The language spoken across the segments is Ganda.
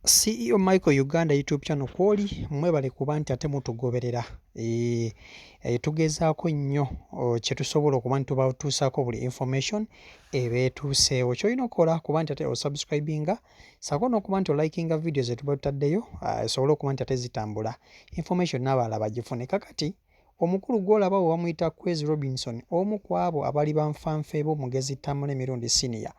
CEO Michael Uganda YouTube channel kwoli mwebale kuba nti ate mutugoberera tugezaako nnyo kye tusobola okuba nti tubatuusaako buli information ebeetuuseewo ky'olina okukola kuba nti ate osubscribinga saako n'okuba nti olikinga video ze tuba tutaddeyo esobole okuba nti ate zitambula information n'abalala bagifune kakati omukulu gw'olaba we bamuyita Kwezi Robinson omu ku abo abali banfanfe b'omugezi Tamale Mirundi Senior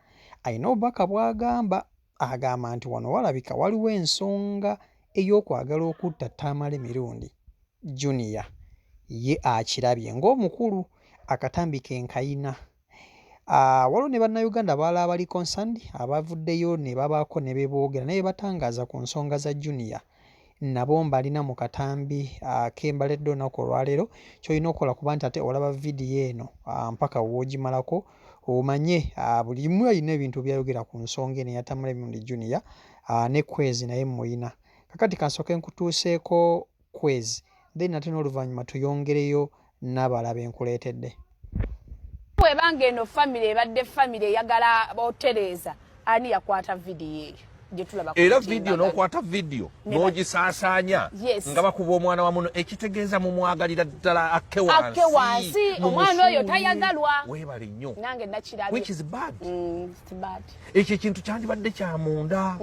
ayina obubaka bw'agamba agamba nti wano walabika waliwo ensonga ey'okwagala okutta Tamale Mirundi Junior ye akirabye ng'omukulu akatambika enkayina waliwo ne bannayuganda balala abali concerned abavuddeyo ne babaako ne beeboogera naye batangaza ku nsonga za Junior nabo mbalina mu katambi kembaledde olunaku olwaleero ky'olina okukola kuba nti ate olaba vidiyo eno mpaka w'ogimalako omanye buli mwe alina ebintu byayogera ku nsonga eno eya Tamale Mirundi Junior ne Kwezi naye muyina kakati kansooke nkutuuseeko Kwezi then ate n'oluvannyuma tuyongereyo n'abalaba enkuleetedde. Bwebanga eno family ebadde family eyagala botereza ani yakwata vidiyo eyo era video n'okwata video n'ogisaasaanya nga bakuba omwana wa muno ekitegeeza mu mwagalira ddala akke wansi omwana oyo tayagalwa weebale nnyo nange nakirabye which is bad ekyo ekintu kyandibadde kya munda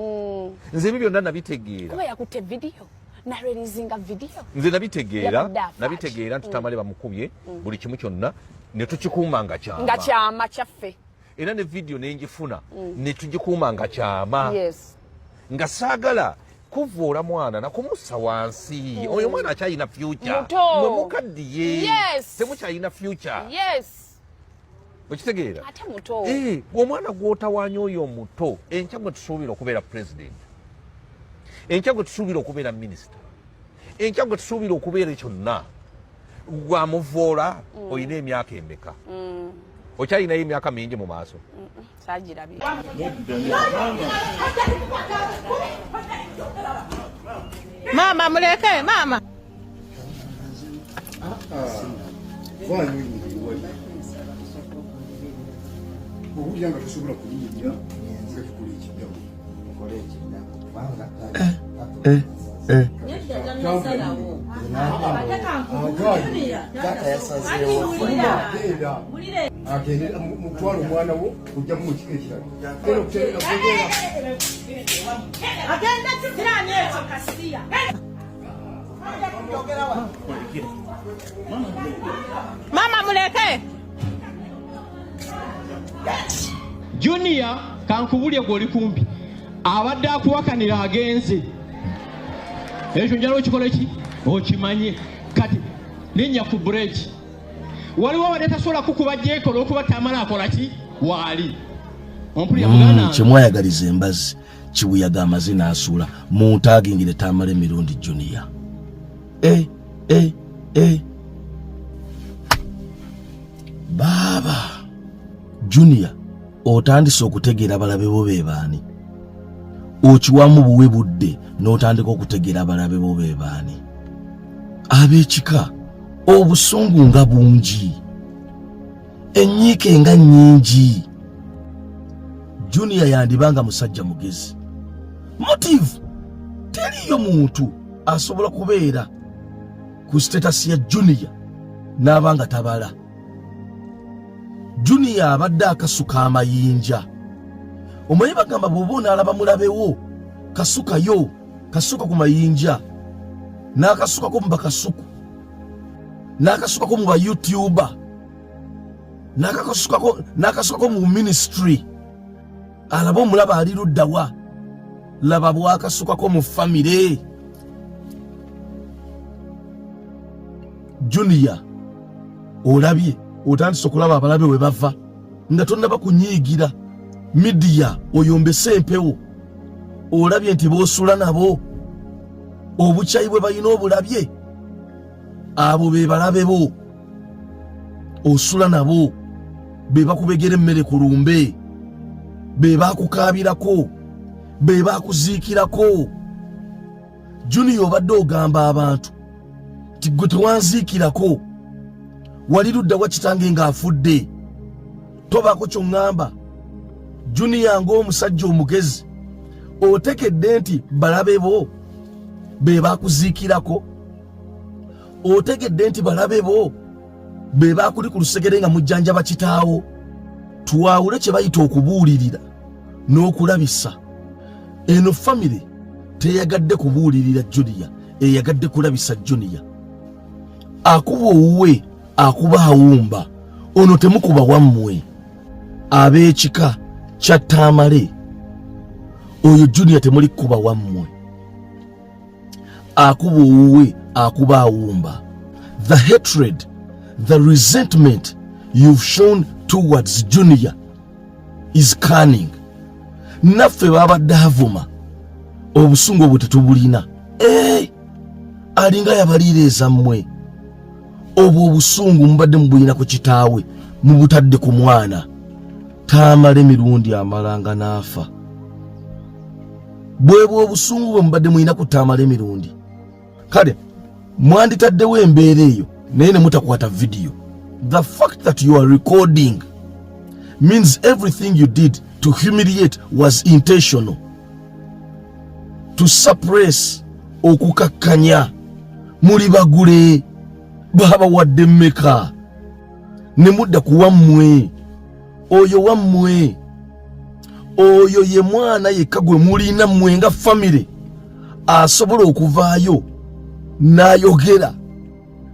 nze ebyo byonna nabitegeera kuba yakutte video narelizinga video nze nabitegeera nti Tamale bamukubye buli kimu kyonna ne tukikuuma nga kyama kyaffe era ne video nenjifuna ne tugikuuma nga kyama nga saagala kuvoola mwana na kumussa wansi oyo mwana akyalina future mwe mukaddiye temukyalina future okitegeera omwana gw'otawaanya oyo omuto enkya gwe tusuubira okubeera president enkya gwe tusuubira okubeera minisita enkya gwe tusuubira okubeera kyonna gwamuvoola oyina emyaka emeka okyalinayo emyaka mingi mu maaso saagirabye mama muleke mama agende mutwala omwana wo kujja mu kiko ekirala agenda tukiranye ekyo kasiya mama muleke Junior kankubulye gwoli kumpi abadde akuwakanira agenze ekyo njala okikola ki okimanye kati linnya ku break waliwo wadde tasobola kukuba jeko olw'okuba Tamale akola ki waali ompulira muganda kyemwayagaliza embazi kibuyaga amazina asuula muntagingire Tamale Mirundi Junior baba Junior otandise okutegeera abalabe bo bebaani okiwamu buwe budde n'otandika okutegeera abalabe bo bebaani ab'ekika obusungu nga bungi enyiike nga nnyingi Junior yandibanga musajja mugezi motive teriyo muntu asobola kubeera ku status ya Junior n'abanga tabala Junior abadde akasuka amayinja omanyi bagamba bw'oba onaalaba mulabewo kasuka ku mayinja n'akasukako mu bakasuku n'akasukako mu ba YouTuber n'akasukako mu ministry alaba omulaba ali luddawa laba bwakasukako mu famire Junior olabye otandise okulaba abalabe we bava nga tonnaba kunyiigira media oyombese empewo olabye nti boosula nabo obukyayi bwe balina obulabye abo be balabe bo osula nabo be bakubegera emmere ku lumbe be bakukaabirako be bakuziikirako Junior obadde ogamba abantu ti gwe tewanziikirako wali ludda wa kitange ng'afudde tobaako ky'oŋŋamba Junior ng'omusajja omugezi otekedde nti balabe bo be bakuziikirako, otegedde nti balabe bo be bakuli ku lusegere nga mujjanjaba kitaawo. Twawule kye bayita okubuulirira n'okulabisa. Eno family teyagadde kubuulirira Junior, eyagadde kulabisa Junior. Akuba owuwe akuba awumba, ono temukuba wammwe. Ab'ekika kya Tamale oyo Junior temuli kuba wammwe. Akuba owuwe akuba awumba. The hatred, the resentment you've shown towards Junior is cunning. Naffe babadde avuma obusungu obwo tetubulina. Alinga yabaliira ezammwe. Obwo obusungu mubadde mubulina ku kitaawe, mubutadde ku mwana. Tamale emirundi amalanga n'afa. Bwebwo obusungu bwe mubadde mulina ku Tamale emirundi. Kale mwanditaddewo embeera eyo naye ne mutakwata video. The fact that you are recording means everything you did to humiliate was intentional. To suppress, okukakkanya. Muli bagule baba wadde mmeka ne mudda ku wammwe. Oyo wammwe, oyo ye mwana yekka gwe mulina mmwe nga family asobola okuvaayo n'ayogera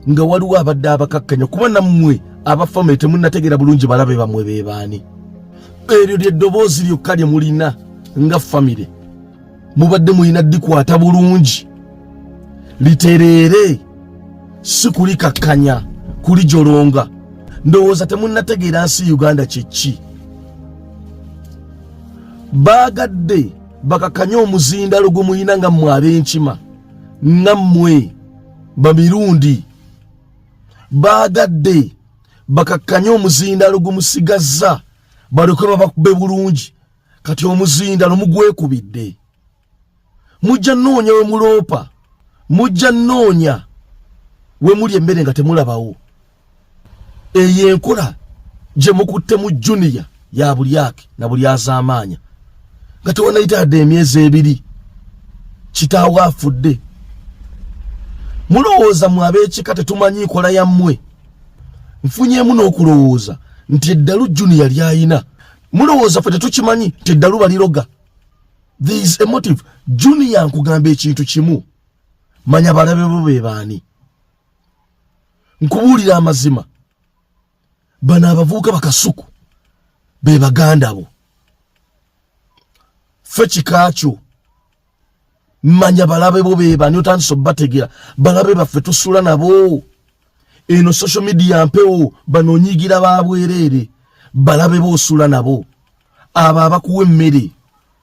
nga waliwo abadde abakakkanya, kuba nammwe abafamily temunnategeera bulungi balabe bamwe be baani. Eryo ly'eddoboozi lyokka lye mulina nga family, mubadde mulina ddikwata bulungi litereere, si kulikakkanya kulijolonga. Ndowooza temunnategeera nsi Uganda kyeki. Baagadde bakakkanya omuzindalo gwe mulina nga mmwe ab'enkima, nga mmwe bamirundi. Baagadde bakakkanya omuzindalo gwe musigazza balyoke babakube bulungi. Kati omuzindalo mugwekubidde. Mujja nnoonya we muloopa, mujja nnoonya we muli emmere nga temulabawo. Eyo enkola gye mukutte mu Junior ya bulyake na buli azaamaanya nga tewanayitadde emyezi ebiri kitaawe afudde. Mulowooza mwe ab'ekika tetumanyi nkola yammwe? Nfunyeemu n'okulowooza nti eddalu Junior lyayina. Mulowooza ffe tetukimanyi nti eddalu baliroga? There is a motive. Junior nkugamba ekintu kimu, manya balabe bo be baani. Nkubuulira amazima, bano abavubuka bakasuku be baganda bo. Ffe kikaakyo manya balabe bo be baani, otandise obbategeera. Balabe baffe tusula nabo. Eno social media mpewo bano nyigira babwereere. Balabe bo osula nabo. Abo abakuwa emmere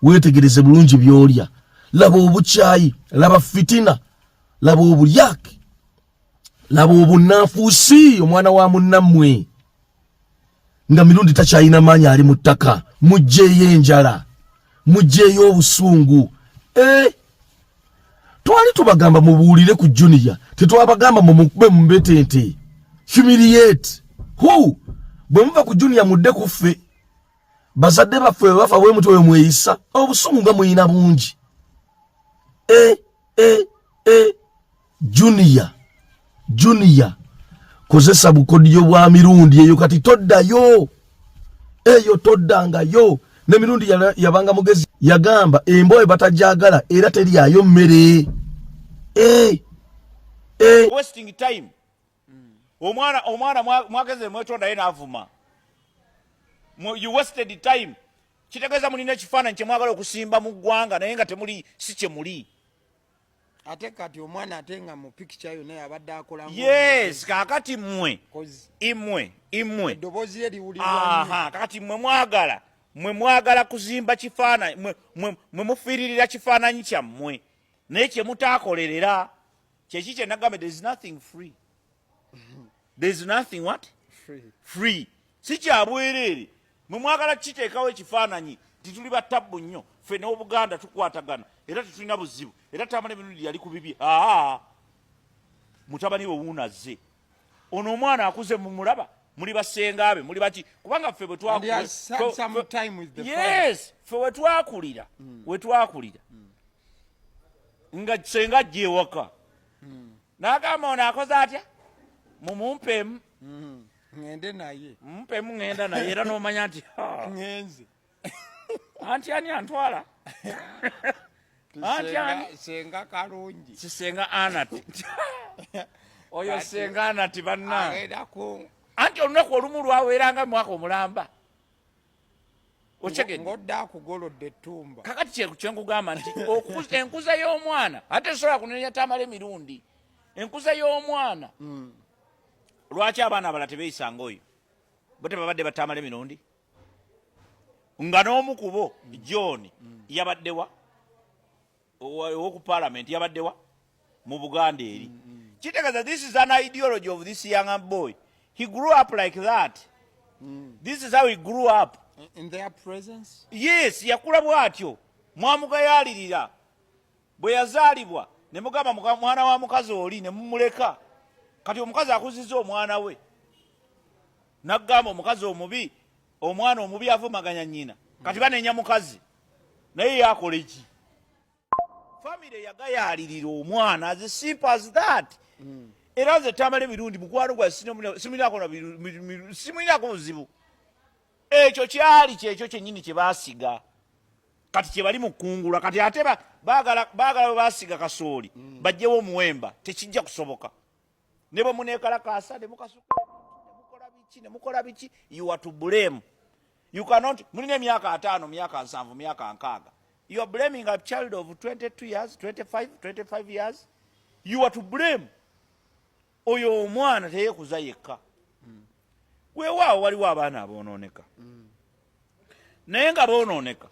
weetegereze bulungi by'olya. Laba obukyayi, laba fitina, laba obulyake, laba obunnanfuusi omwana wa munnammwe nga mirundi takyayina maanyi ali mu ttaka. Mugyeeyo enjala, mugyeeyo obusungu. Twali tubagamba mubuulire ku Junior, tetwabagamba mumukube mubetente. Humiliate. Bwe muva ku Junior mudde ku ffe. Bazadde baffe bafa bwe mutwe mweyisa. Obusungu nga muyina bungi. Junior kozesa bukodyo bwa mirundi eyo kati toddayo. Eyo toddangayo. Ne mirundi yabanga mugezi yagamba emboye batajagala era teryayo mmere. Wasting time. Omwana mwageze mwetonda yena avuma. You wasted time. Kitegeeza mulina ekifaananyi kye mwagala okusimba mu ggwanga naye nga temuli si kye muli. Ate kati omwana ate nga mu picture yo naye abadde akola. Yes, kakati mmwe. Imwe. Eddoboozi lye liwulirwa. Kakati mwe mwagala kuzimba kifaananyi, mwe mufiiririra kifaananyi kyammwe. Naye kye mutaakolerera. Kyeki kye nagamba, there is nothing free. There is nothing what? Free. Si kya bwereere. Mwe mwagala kiteekawo ekifaananyi tituli batabbu nnyo. Ffe n'Obuganda tukwatagana era tetulina buzibu. Era Tamale emirundi yali ku bibye. Mutabani we wuunazze. Ono omwana akuze mumulaba muli basengabe muli baki kubanga ffe bwe yes ffe we twakulira nga senga ajja ewaka n'agamba ono akoze atya mumumpemu ngende naye mumpemu ngenda naye era n'omanya nti ngenze anti ani antwala anti ani senga kalungi sisenga anati oyo senga anati banna agedako anti olunaku olumu lwaweeranga mu mwaka omulamba okyegedde ngodda akugolodde ettumba kakati kyenkugamba nti enkuza y'omwana ate sobola kunenya tamala emirundi enkuza y'omwana lwaki abaana abala tebeeyisanga oyo bo tebabadde batamala emirundi nga n'omu kubo John yabaddewa owoku parliament yabaddewa mu Buganda eri kitegeeza this is an ideology of this young boy. He grew up like that. This is how he grew up. In their presence? Yes, yakula bwatyo. Mwamugayalirira. Bwe yazaalibwa ne mugamba mwana wa mukazi oli ne mumuleka. Kati omukazi akuzizza omwana we. Nagamba omukazi omubi, omwana omubi avumaganya nnyina. Kati banenya mukazi. Naye yakola ki? Family yagayalirira omwana as simple as that. Era nze tamala emirundi mukwano gwa simulinako buzibu. Ekyo kyali kyekyo kyennyini kye baasiga. Kati kye bali mu kkungula. Kati ate baagala bwe baasiga kasooli bajjewo omuwemba tekijja kusoboka. Ne bwe muneekalakaasa ne mukasuka ne mukola biki you are to blame. You cannot mulina emyaka 5 myaka 7 myaka 6. You are blaming a child of 22 years 25 years. You are to blame. Oyo omwana teyekuza yekka. Weewaawo waliwo abaana aboonooneka. Naye nga boonooneka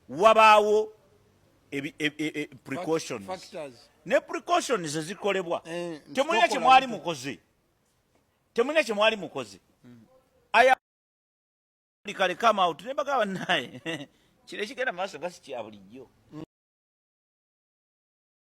wabaawo precautions. Ne precautions ezikolebwa. Temulina kye mwali mukoze. Temulina kye mwali mukoze. Aya kale come out ne bagaba naye. Kire kigenda maaso nga si kya bulijjo.